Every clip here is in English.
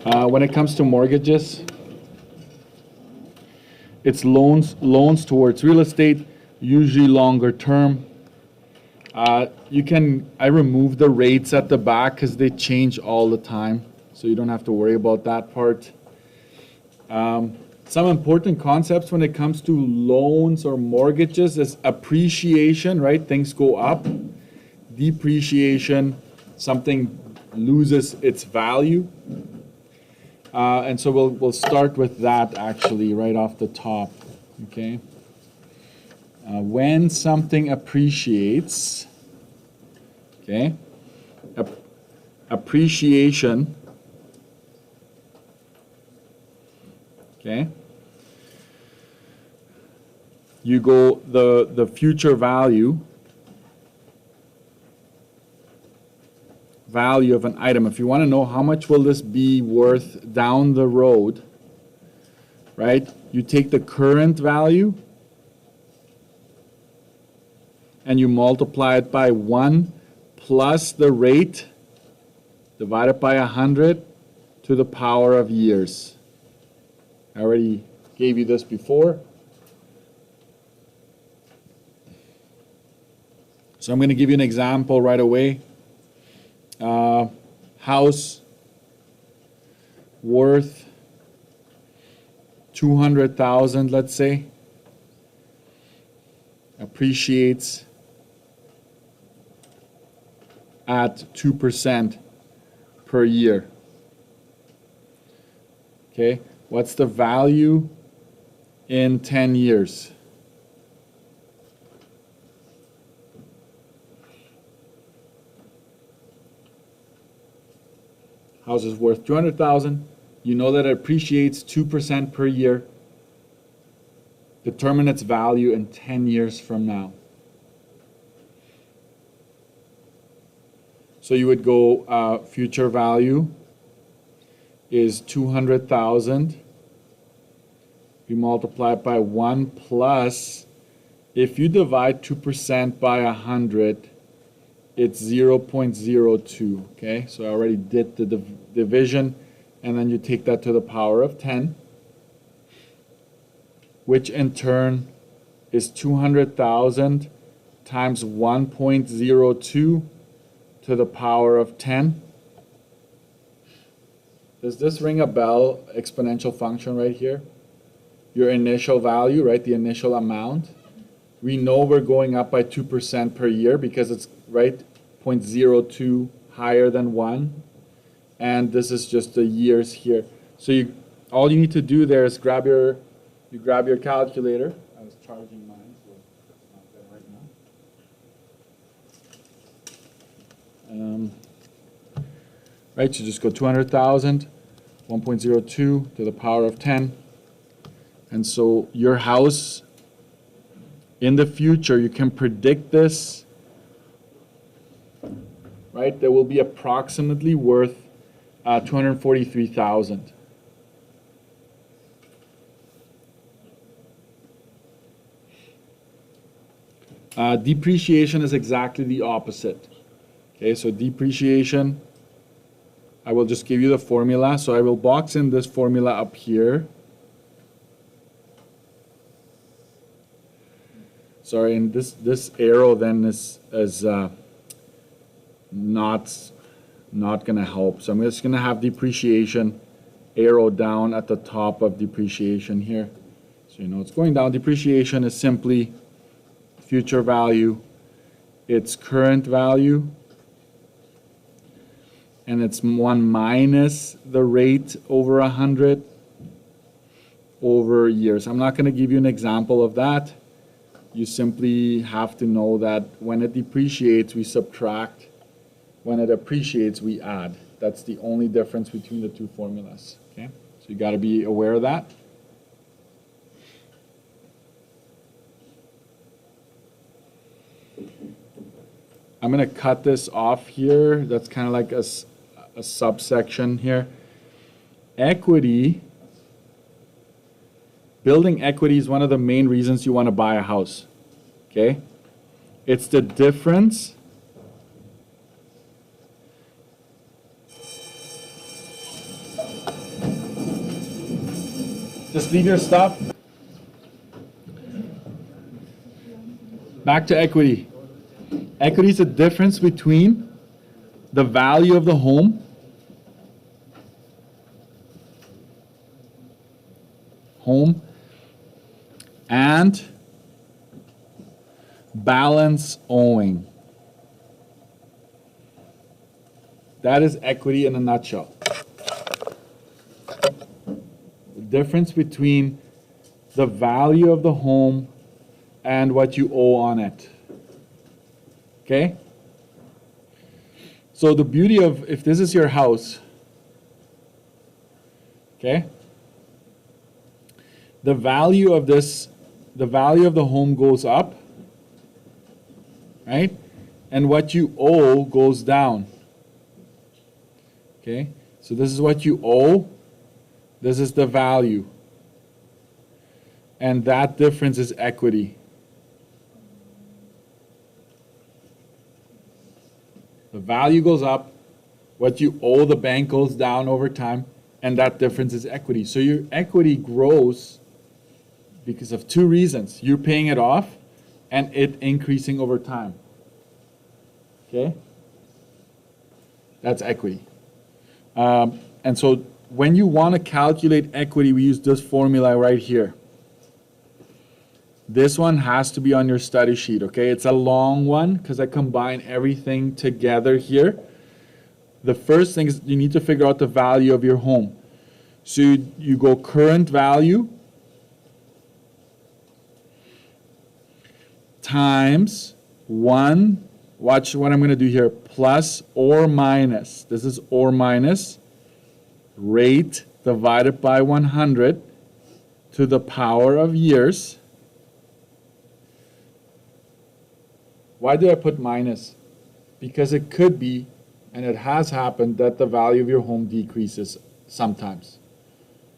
When it comes to mortgages, it's loans towards real estate, usually longer term. I remove the rates at the back because they change all the time, so you don't have to worry about that part. Some important concepts when it comes to loans or mortgages is appreciation, right? Things go up. Depreciation, something loses its value. And so we'll start with that actually right off the top, okay? When something appreciates, okay, appreciation, okay, you go the future value of an item. If you want to know how much will this be worth down the road, right? You take the current value and you multiply it by 1 plus the rate divided by 100 to the power of years. I already gave you this before. So I'm going to give you an example right away. House worth 200,000, let's say, appreciates at 2% per year. Okay, what's the value in 10 years? House is worth 200,000. You know that it appreciates 2% per year. Determine its value in 10 years from now. So you would go future value is 200,000. You multiply it by 1 plus, if you divide 2% by 100, it's 0.02, okay? So I already did the division, and then you take that to the power of 10, which in turn is 200,000 times 1.02 to the power of 10. Does this ring a bell, exponential function right here? Your initial value, right, the initial amount. We know we're going up by 2% per year because it's, right, 0.02 higher than 1. And this is just the years here. So all you need to do there is grab your calculator. I was charging mine, so it's not there right now. Right, so just go 200,000, 1.02 to the power of 10. And so your house, in the future, you can predict this, right? That will be approximately worth 243,000. Depreciation is exactly the opposite. Okay, so depreciation, I will just give you the formula. So I will box in this formula up here. Sorry, and this arrow then is not going to help. So I'm just going to have depreciation arrow down at the top of depreciation here. So you know it's going down. Depreciation is simply future value. It's current value. And it's 1 minus the rate over 100 over years. I'm not going to give you an example of that. You simply have to know that when it depreciates, we subtract. When it appreciates, we add. That's the only difference between the two formulas. Okay? So you got to be aware of that. I'm going to cut this off here. That's kind of like a subsection here. Equity. Building equity is one of the main reasons you want to buy a house, okay? It's the difference Just leave your stuff. Back to equity. Equity is the difference between the value of the home and balance owing. That is equity in a nutshell. The difference between the value of the home and what you owe on it. Okay? So the beauty of, if this is your house, okay? The value of this, the value of the home goes up, right? And what you owe goes down. Okay? So this is what you owe. This is the value. And that difference is equity. The value goes up, what you owe the bank goes down over time, and that difference is equity. So your equity grows because of two reasons. You're paying it off and it increasing over time. Okay? That's equity. And so when you want to calculate equity, we use this formula right here. This one has to be on your study sheet, okay? It's a long one because I combine everything together here. The first thing is you need to figure out the value of your home. So you go current value times 1, watch what I'm going to do here, plus or minus, this is or minus, rate divided by 100 to the power of years. Why do I put minus? Because it could be, and it has happened, that the value of your home decreases sometimes.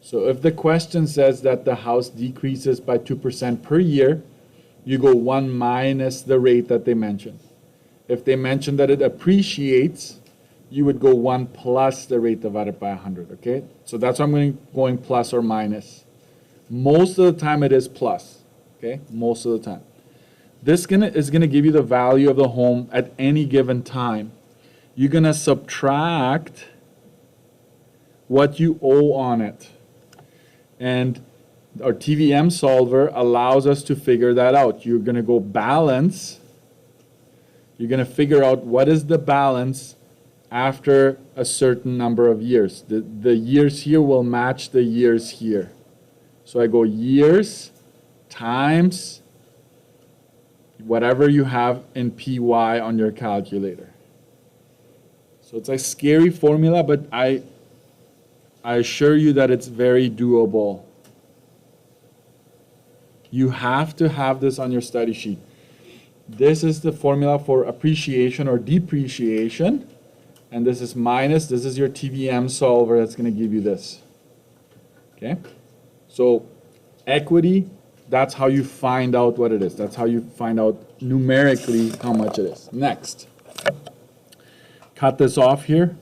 So if the question says that the house decreases by 2% per year, you go 1 minus the rate that they mentioned. If they mention that it appreciates, you would go 1 plus the rate divided by 100, okay? So that's why I'm going plus or minus. Most of the time it is plus, okay? Most of the time. This is gonna give you the value of the home at any given time. You're gonna subtract what you owe on it. And our TVM solver allows us to figure that out. You're gonna go balance. You're gonna figure out what is the balance after a certain number of years. The years here will match the years here. So I go years times whatever you have in PY on your calculator. So it's a scary formula, but I assure you that it's very doable. You have to have this on your study sheet. This is the formula for appreciation or depreciation, and this is minus. This is your TVM solver that's going to give you this. Okay? So equity, that's how you find out what it is. That's how you find out numerically how much it is. Next. Cut this off here.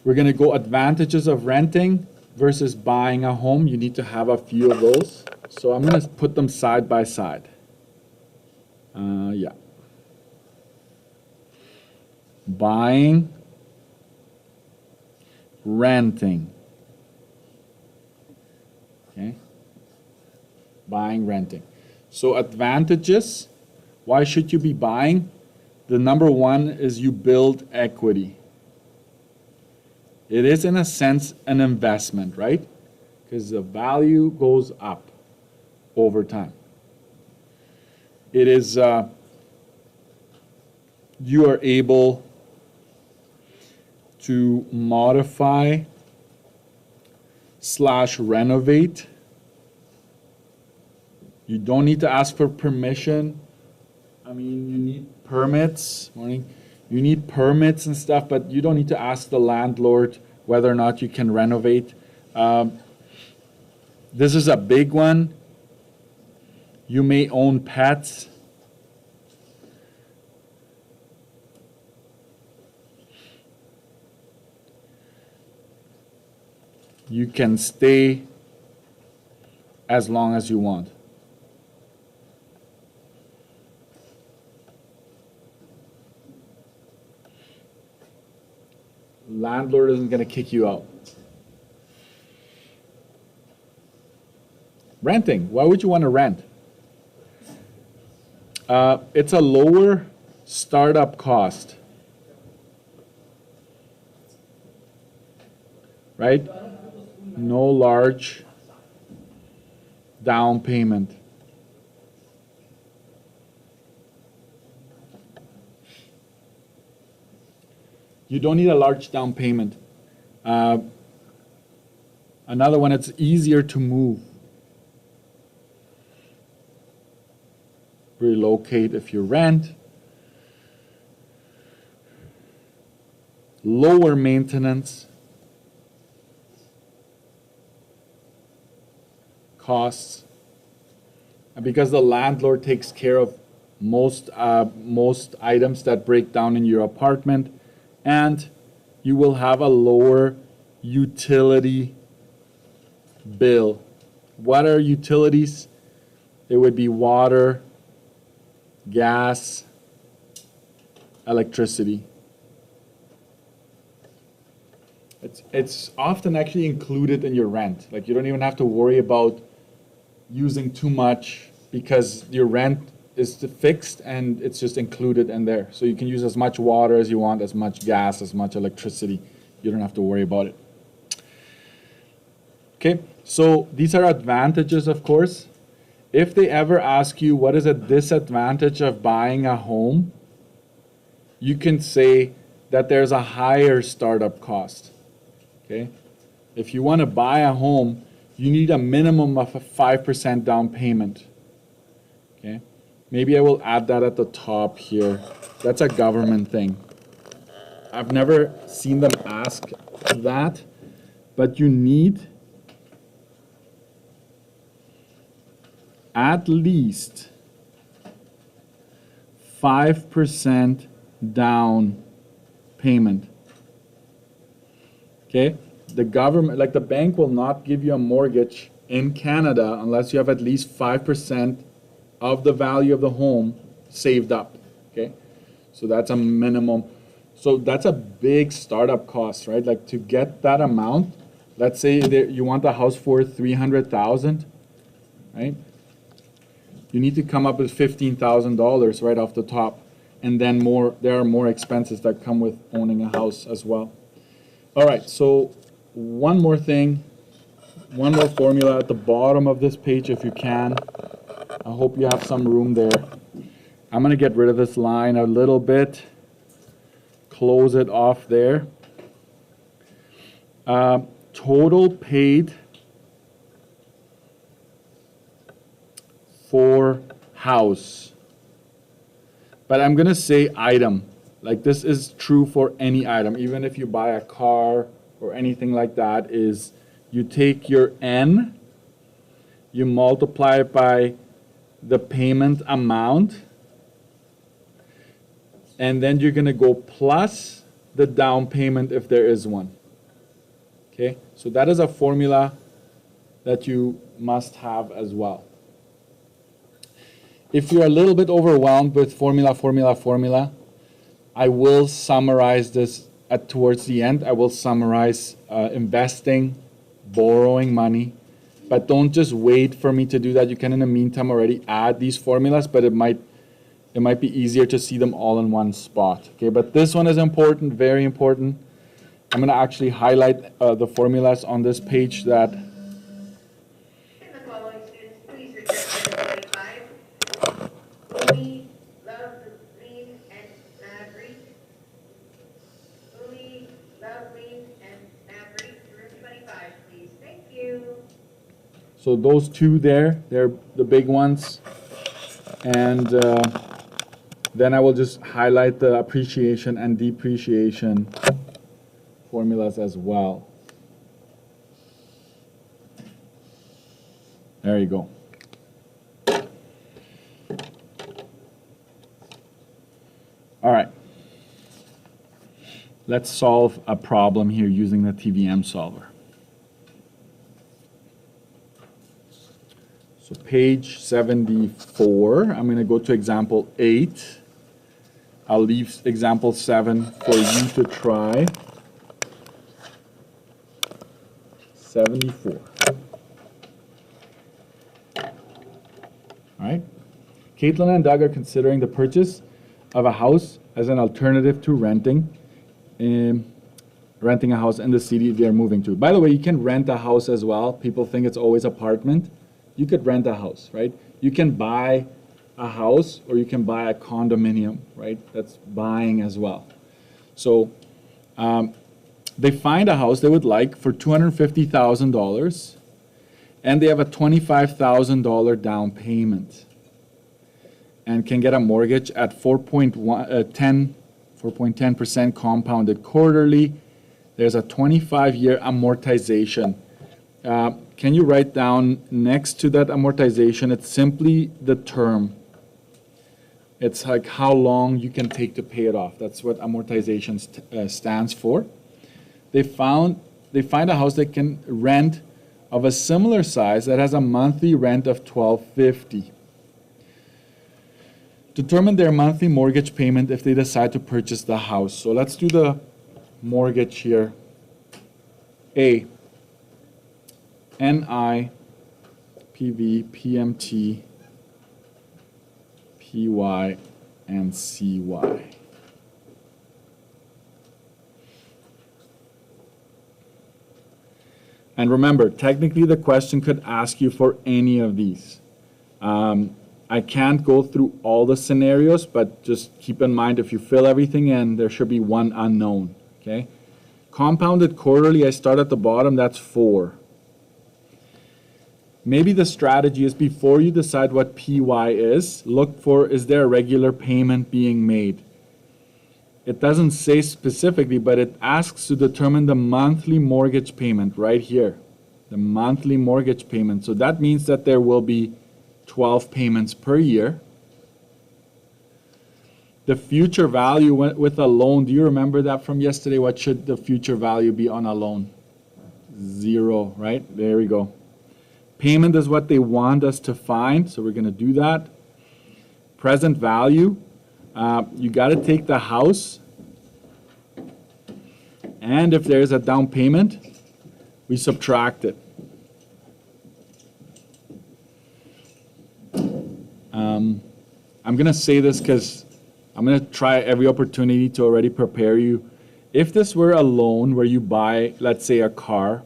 We're going to go advantages of renting versus buying a home. You need to have a few of those. So I'm going to put them side by side. Yeah. Buying, renting. Okay. Buying, renting. So advantages, why should you be buying? The number one is you build equity. It is in a sense an investment, right? Because the value goes up over time. It is, you are able to modify / renovate. You don't need to ask for permission. I mean, you need permits. Morning. You need permits and stuff, but you don't need to ask the landlord whether or not you can renovate. This is a big one. You may own pets. you can stay as long as you want. Landlord isn't going to kick you out. Renting. Why would you want to rent? It's a lower startup cost. Right? No large down payment. You don't need a large down payment. Another one, it's easier to move. Relocate if you rent. Lower maintenance costs. And because the landlord takes care of most items that break down in your apartment, and you will have a lower utility bill. What are utilities? It would be water, gas, electricity. It's often actually included in your rent. Like, you don't even have to worry about using too much because your rent is fixed and it's just included in there. So you can use as much water as you want, as much gas, as much electricity. You don't have to worry about it. Okay, so these are advantages, of course. If they ever ask you what is a disadvantage of buying a home, you can say that there's a higher startup cost. Okay? If you want to buy a home, you need a minimum of a 5% down payment. Okay? Maybe I will add that at the top here. That's a government thing. I've never seen them ask that, but you need at least 5% down payment. Okay? The government, like the bank, will not give you a mortgage in Canada unless you have at least 5% of the value of the home saved up. Okay? So that's a minimum. So that's a big startup cost, right? Like, to get that amount, let's say that you want the house for $300,000, right? You need to come up with $15,000 right off the top, and then there are more expenses that come with owning a house as well. All right, so one more thing, one more formula at the bottom of this page if you can. I hope you have some room there. I'm going to get rid of this line a little bit, close it off there. Total paid for house. But I'm going to say item. Like, this is true for any item, even if you buy a car or anything like that, is you take your N, you multiply it by the payment amount, and then you're going to go plus the down payment if there is one. Okay? So that is a formula that you must have as well. If you're a little bit overwhelmed with formula, I will summarize this towards the end. I will summarize investing, borrowing money, but don't just wait for me to do that. You can, in the meantime, already add these formulas, but it might be easier to see them all in one spot. Okay, but this one is important, very important. I'm going to actually highlight the formulas on this page that. So those two there, they're the big ones. And then I will just highlight the appreciation and depreciation formulas as well. There you go. All right. Let's solve a problem here using the TVM solver. So page 74, I'm going to go to example 8. I'll leave example 7 for you to try. 74. All right. Caitlin and Doug are considering the purchase of a house as an alternative to renting a house in the city they're moving to. By the way, you can rent a house as well. People think it's always apartment. You could rent a house, right? You can buy a house or you can buy a condominium, right? That's buying as well. So they find a house they would like for $250,000 and they have a $25,000 down payment and can get a mortgage at 4.10% compounded quarterly. There's a 25-year amortization. Can you write down next to that amortization? It's simply the term. It's like how long you can take to pay it off. That's what amortization stands for. They find a house they can rent of a similar size that has a monthly rent of $1,250. Determine their monthly mortgage payment if they decide to purchase the house. So let's do the mortgage here. A, NI, PV, PMT, PY, and CY. And remember, technically the question could ask you for any of these. I can't go through all the scenarios, but just keep in mind if you fill everything in, there should be one unknown, okay? Compounded quarterly, I start at the bottom, that's 4. Maybe the strategy is before you decide what PY is, look for, is there a regular payment being made? It doesn't say specifically, but it asks to determine the monthly mortgage payment right here. The monthly mortgage payment. So that means that there will be 12 payments per year. The future value with a loan, do you remember that from yesterday? What should the future value be on a loan? 0, right? There we go. Payment is what they want us to find, so we're going to do that. Present value, you got to take the house, and if there's a down payment, we subtract it. I'm going to say this because I'm going to try every opportunity to already prepare you. If this were a loan where you buy, let's say, a car,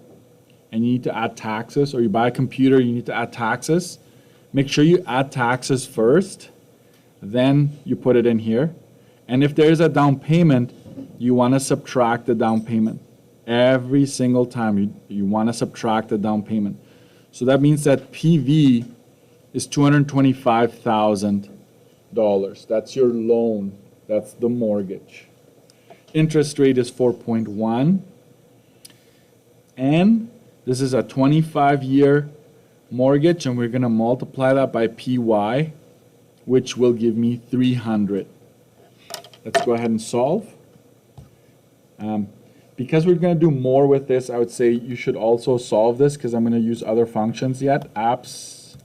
and you need to add taxes, or you buy a computer, you need to add taxes, make sure you add taxes first, then you put it in here. And if there is a down payment, you want to subtract the down payment. Every single time you want to subtract the down payment. So that means that PV is $225,000. That's your loan. That's the mortgage. Interest rate is 4.1. And this is a 25-year mortgage, and we're going to multiply that by PY, which will give me 300. Let's go ahead and solve. Because we're going to do more with this, I would say you should also solve this because I'm going to use other functions yet, apps.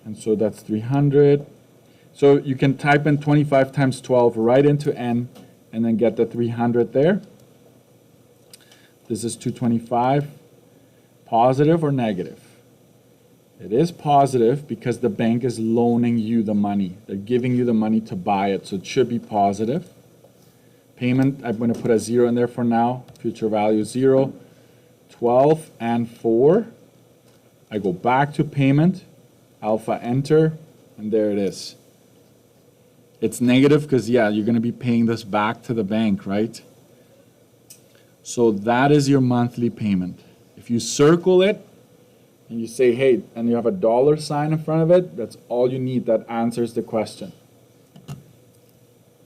And so that's 300. So you can type in 25 times 12 right into N and then get the 300 there. This is 225. Positive or negative? It is positive because the bank is loaning you the money. They're giving you the money to buy it, so it should be positive. Payment, I'm going to put a 0 in there for now. Future value 0. 12 and 4. I go back to payment, alpha enter, and there it is. It's negative because, yeah, you're going to be paying this back to the bank, right? So that is your monthly payment. If you circle it and you say, hey, and you have a dollar sign in front of it, that's all you need. That answers the question.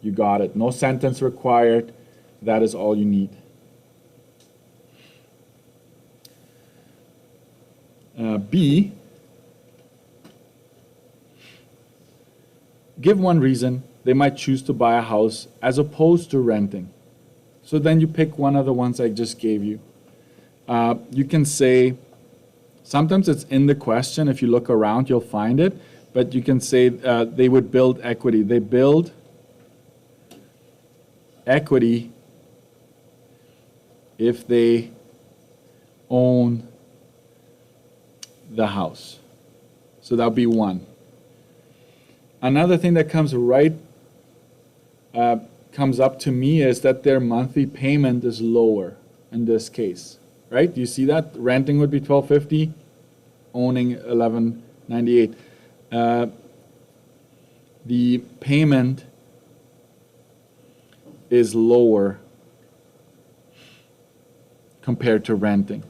You got it. No sentence required. That is all you need. B, give one reason they might choose to buy a house as opposed to renting. So then you pick one of the ones I just gave you. You can say Sometimes it's in the question. If you look around, you'll find it. But you can say they would build equity. They build equity if they own the house. So that'll be one. Another thing that comes up to me is that their monthly payment is lower in this case, right? Do you see that? Renting would be $1,250, owning $1,198. The payment is lower compared to renting.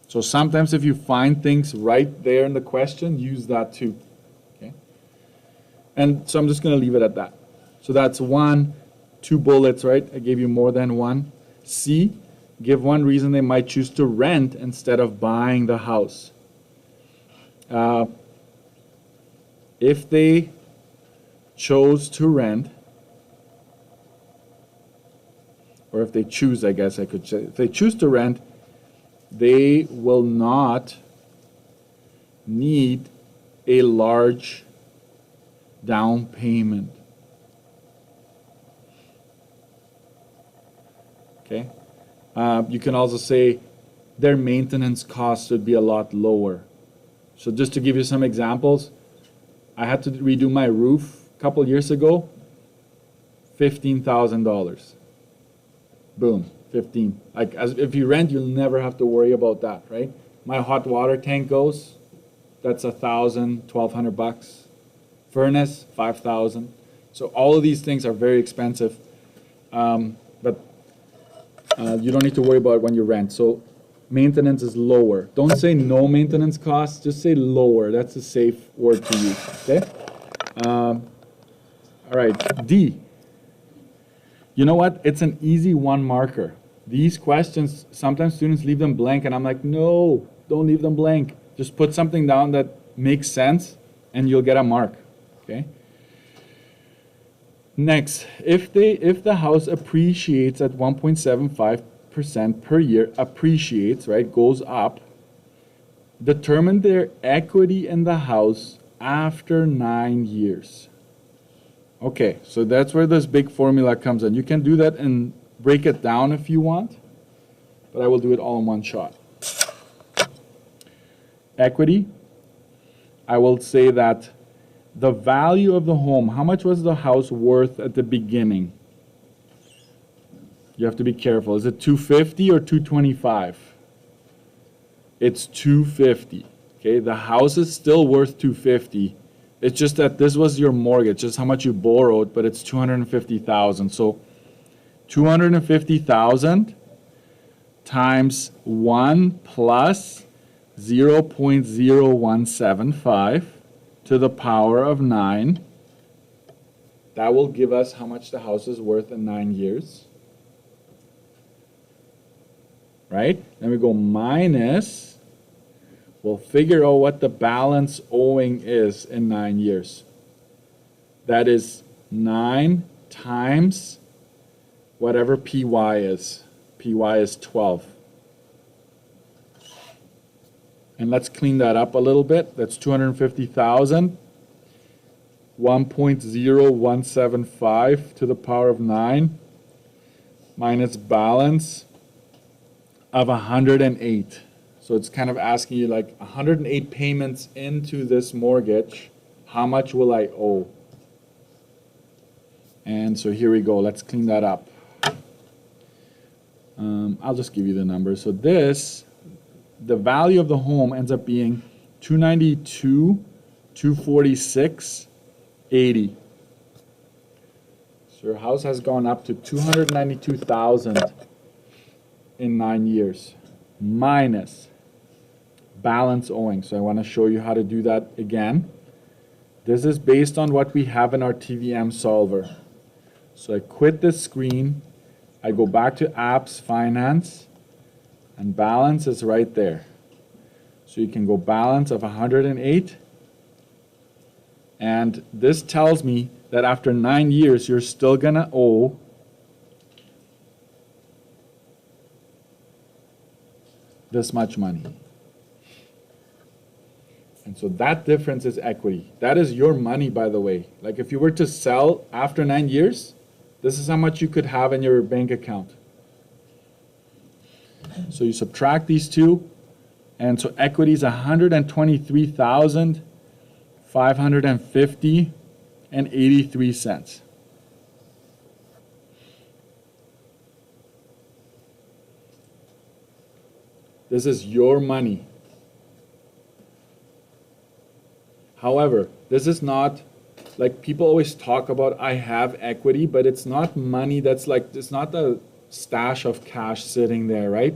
So sometimes if you find things right there in the question, use that too. Okay? And so I'm just going to leave it at that. So that's 1, 2 bullets, right? I gave you more than one. C, give one reason they might choose to rent instead of buying the house. If they chose to rent, or if they choose, I guess I could say, if they choose to rent, they will not need a large down payment. Okay? You can also say their maintenance costs would be a lot lower. So just to give you some examples, I had to redo my roof a couple years ago, $15,000. Boom. 15. Like, if you rent, you'll never have to worry about that, right? My hot water tank goes, that's $1,000, $1,200. Furnace, $5,000. So all of these things are very expensive, but you don't need to worry about it when you rent. So maintenance is lower. Don't say no maintenance costs, just say lower. That's a safe word to use, okay? All right, D. You know what? It's an easy one marker. These questions, sometimes students leave them blank, and I'm like, no, don't leave them blank. Just put something down that makes sense, and you'll get a mark, okay? Next, if the house appreciates at 1.75% per year, appreciates, right, goes up, determine their equity in the house after 9 years. Okay, so that's where this big formula comes in. You can do that and break it down if you want, but I will do it all in one shot. Equity, I will say that the value of the home, how much was the house worth at the beginning? You have to be careful. Is it $250 or $225? It's $250. Okay, the house is still worth $250. It's just that this was your mortgage, just how much you borrowed, but it's $250,000. So $250,000 times 1 plus 0.0175 to the power of 9. That will give us how much the house is worth in 9 years. Right? Then we go minus. We'll figure out what the balance owing is in 9 years. That is 9 times whatever PY is. PY is 12. And let's clean that up a little bit. That's 250,000. 1.0175 to the power of 9 minus balance of 108. So it's kind of asking you, like, 108 payments into this mortgage, how much will I owe? And so here we go. Let's clean that up. I'll just give you the numbers. So this, the value of the home ends up being 292, 246, 80. So your house has gone up to 292,000 in 9 years, minus balance owing. So I want to show you how to do that again. This is based on what we have in our TVM solver. So I quit this screen, I go back to apps, finance, and balance is right there. So you can go balance of 108, and this tells me that after 9 years you're still going to 1 this much money. And so that difference is equity. That is your money, by the way. Like if you were to sell after 9 years, this is how much you could have in your bank account. So you subtract these two, and so equity is 123,550 and 83 cents. This is your money. However, this is not, like people always talk about, I have equity, but it's not money that's like, it's not the stash of cash sitting there, right?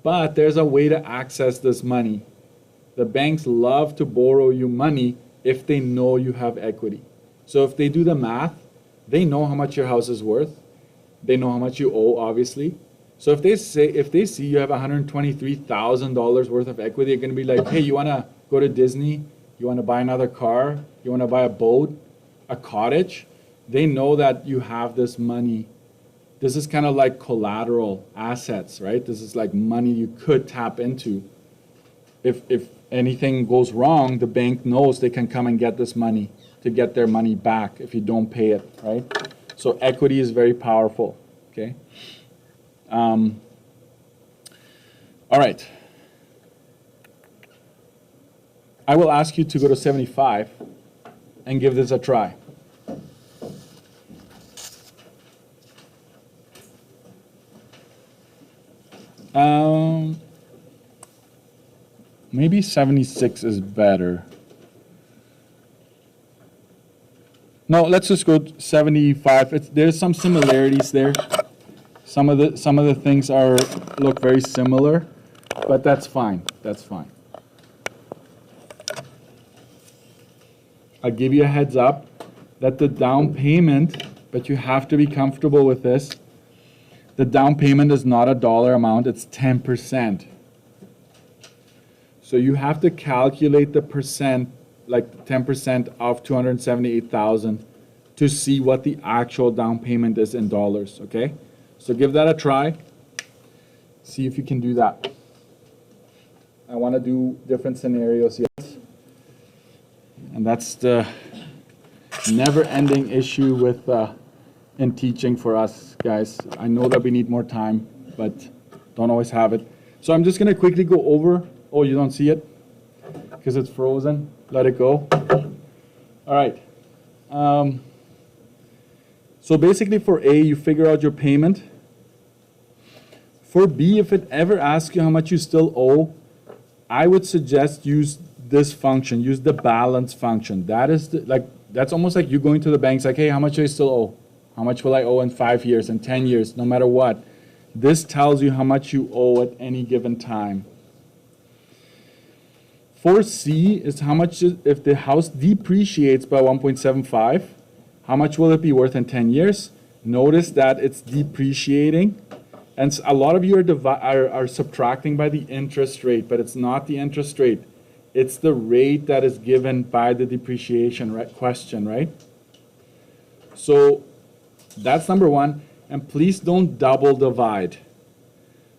But there's a way to access this money. The banks love to borrow you money if they know you have equity. So if they do the math, they know how much your house is worth. They know how much you owe, obviously. So if they see you have $123,000 worth of equity, they're going to be like, hey, you want to go to Disney? You want to buy another car? You want to buy a boat, a cottage? They know that you have this money. This is kind of like collateral assets, right? This is like money you could tap into. If anything goes wrong, the bank knows they can come and get this money to get their money back if you don't pay it, right? So equity is very powerful, okay? All right. I will ask you to go to 75 and give this a try. Maybe 76 is better. No, let's just go 75. There's some similarities there. Some of the things look very similar, but that's fine. That's fine. I'll give you a heads up that the down payment, but you have to be comfortable with this. The down payment is not a dollar amount, it's 10%. So you have to calculate the percent, like 10% of 278,000 to see what the actual down payment is in dollars, okay? So give that a try. See if you can do that. I want to do different scenarios, yes. And that's the never-ending issue with in teaching for us, guys. I know that we need more time, but don't always have it. So I'm just going to quickly go over. Oh, you don't see it? Because it's frozen. Let it go. All right. So basically for A, you figure out your payment. For B, if it ever asks you how much you still owe, I would suggest use this function, use the balance function. That is that's almost like you going to the bank, like, hey, how much do I still owe? How much will I owe in 5 years, in 10 years, no matter what? This tells you how much you owe at any given time. For C is how much, if the house depreciates by 1.75, how much will it be worth in 10 years? Notice that it's depreciating. And a lot of you are subtracting by the interest rate, but it's not the interest rate. It's the rate that is given by the depreciation question, right? So that's number one. And please don't double divide.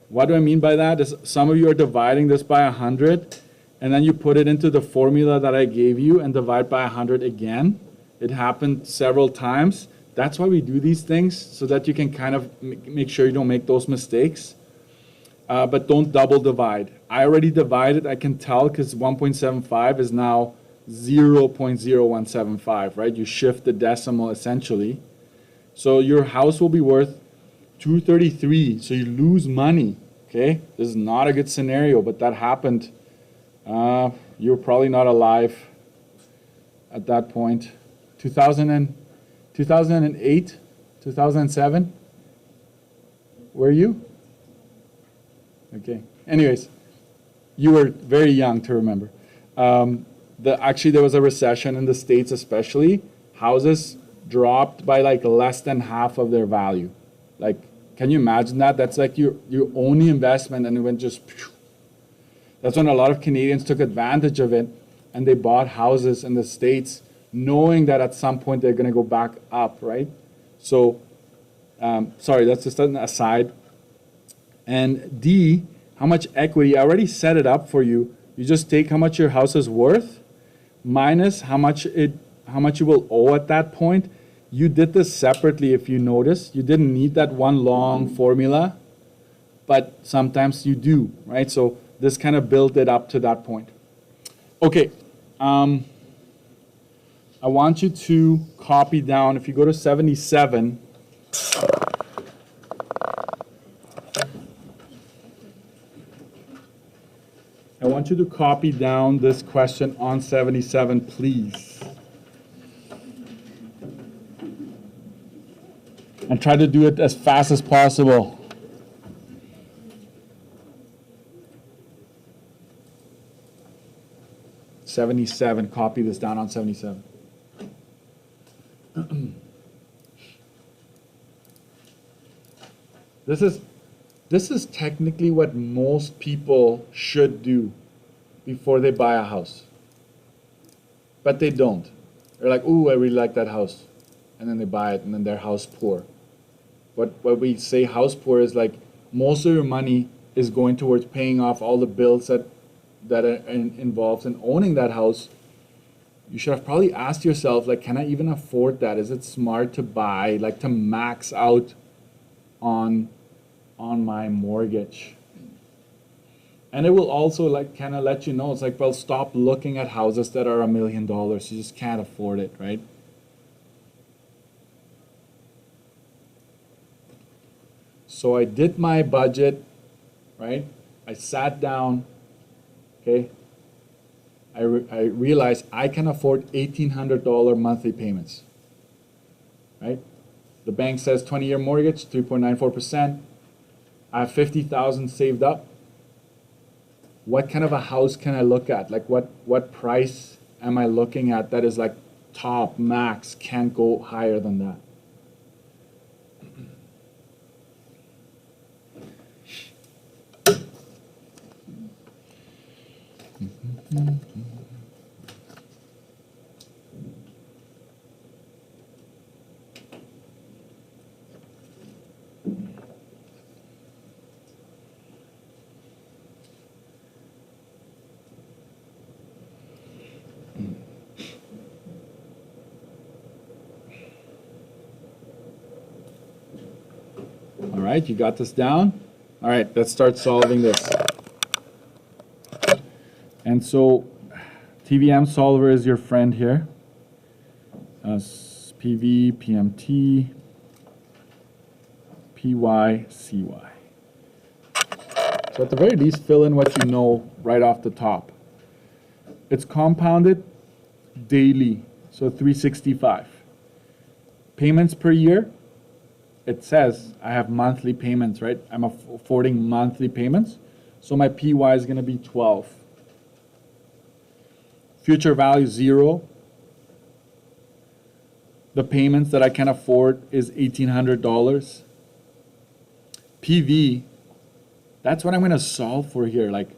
What do I mean by that? Is some of you are dividing this by 100, and then you put it into the formula that I gave you and divide by 100 again. It happened several times. That's why we do these things, so that you can kind of make sure you don't make those mistakes. But don't double divide. I already divided, I can tell, because 1.75 is now 0.0175, right? You shift the decimal essentially. So your house will be worth 233, so you lose money, okay? This is not a good scenario, but that happened. You're probably not alive at that point. 2008, 2007, were you? Okay. Anyways, you were very young to remember. Actually, there was a recession in the States especially. Houses dropped by like less than half of their value. Like, can you imagine that? That's like your only investment, and it went just... That's when a lot of Canadians took advantage of it, and they bought houses in the States knowing that at some point they're going to go back up, right? So, sorry, that's just an aside. And D, how much equity. I already set it up for you. You just take how much your house is worth minus how much you will owe at that point. You did this separately, if you notice. You didn't need that one long formula, but sometimes you do, right? So this kind of built it up to that point. Okay, I want you to copy down, if you go to 77, I want you to copy down this question on 77, please. And try to do it as fast as possible. '77, copy this down on 77. This is technically what most people should do before they buy a house. But they don't. They're like, ooh, I really like that house. And then they buy it, and then they're house poor. What we say house poor is like most of your money is going towards paying off all the bills that are involved in owning that house. You should have probably asked yourself, like, can I even afford that? Is it smart to buy, like, to max out on my mortgage? And it will also, like, kind of let you know, it's like, well, stop looking at houses that are $1 million. You just can't afford it, right? So I did my budget, right? I sat down, okay? I realized I can afford $1,800 monthly payments, right? The bank says 20-year mortgage, 3.94%. I have $50,000 saved up. What kind of a house can I look at? Like what price am I looking at that is like top, max, can't go higher than that? All right, you got this down? All right, let's start solving this. And so TVM solver is your friend here. PV, PMT, PY, CY. So at the very least, fill in what you know right off the top. It's compounded daily, so 365. Payments per year, it says I have monthly payments, right? I'm affording monthly payments, so my PY is going to be 12. Future value 0. The payments that I can afford is $1,800. PV, that's what I'm going to solve for here. Like,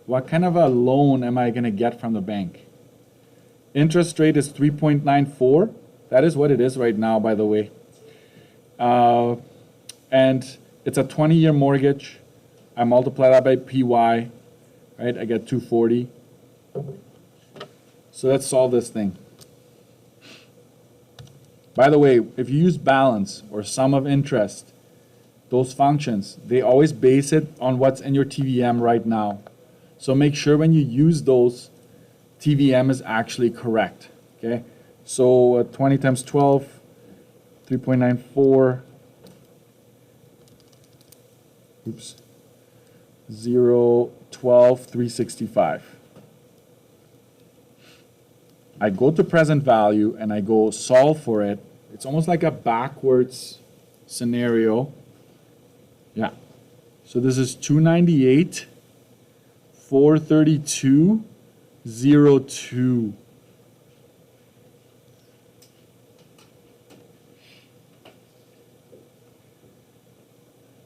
what kind of a loan am I going to get from the bank? Interest rate is 3.94. That is what it is right now, by the way. And it's a 20-year mortgage. I multiply that by PY, right? I get 240. So let's solve this thing. By the way, if you use balance or sum of interest, those functions, they always base it on what's in your TVM right now. So make sure when you use those, TVM is actually correct, okay? So 20 times 12, 3.94, oops, 0, 12, 365. I go to present value and I go solve for it. It's almost like a backwards scenario. Yeah. So this is 298, 432, 02.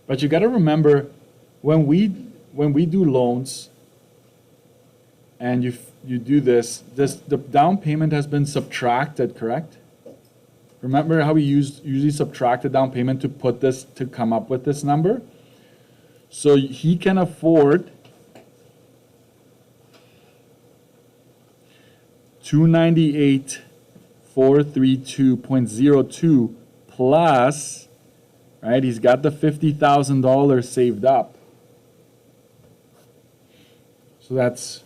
But you got to remember, when we do loans, and you do this, the down payment has been subtracted, correct? Remember how we usually subtract the down payment to come up with this number? So he can afford 298,432.02 plus, right? He's got the $50,000 saved up. So that's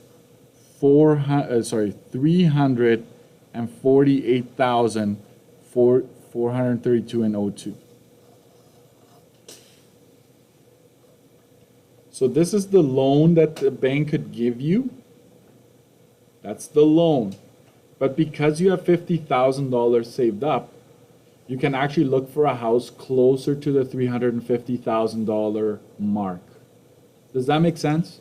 348,432.02. So this is the loan that the bank could give you. That's the loan. But because you have $50,000 saved up, you can actually look for a house closer to the $350,000 mark. Does that make sense?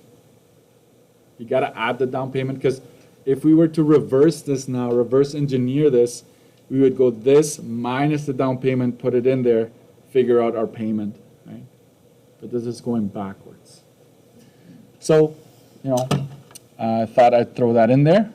You got to add the down payment, because if we were to reverse this now, reverse engineer this, we would go this minus the down payment, put it in there, figure out our payment, right? But this is going backwards. So, I thought I'd throw that in there.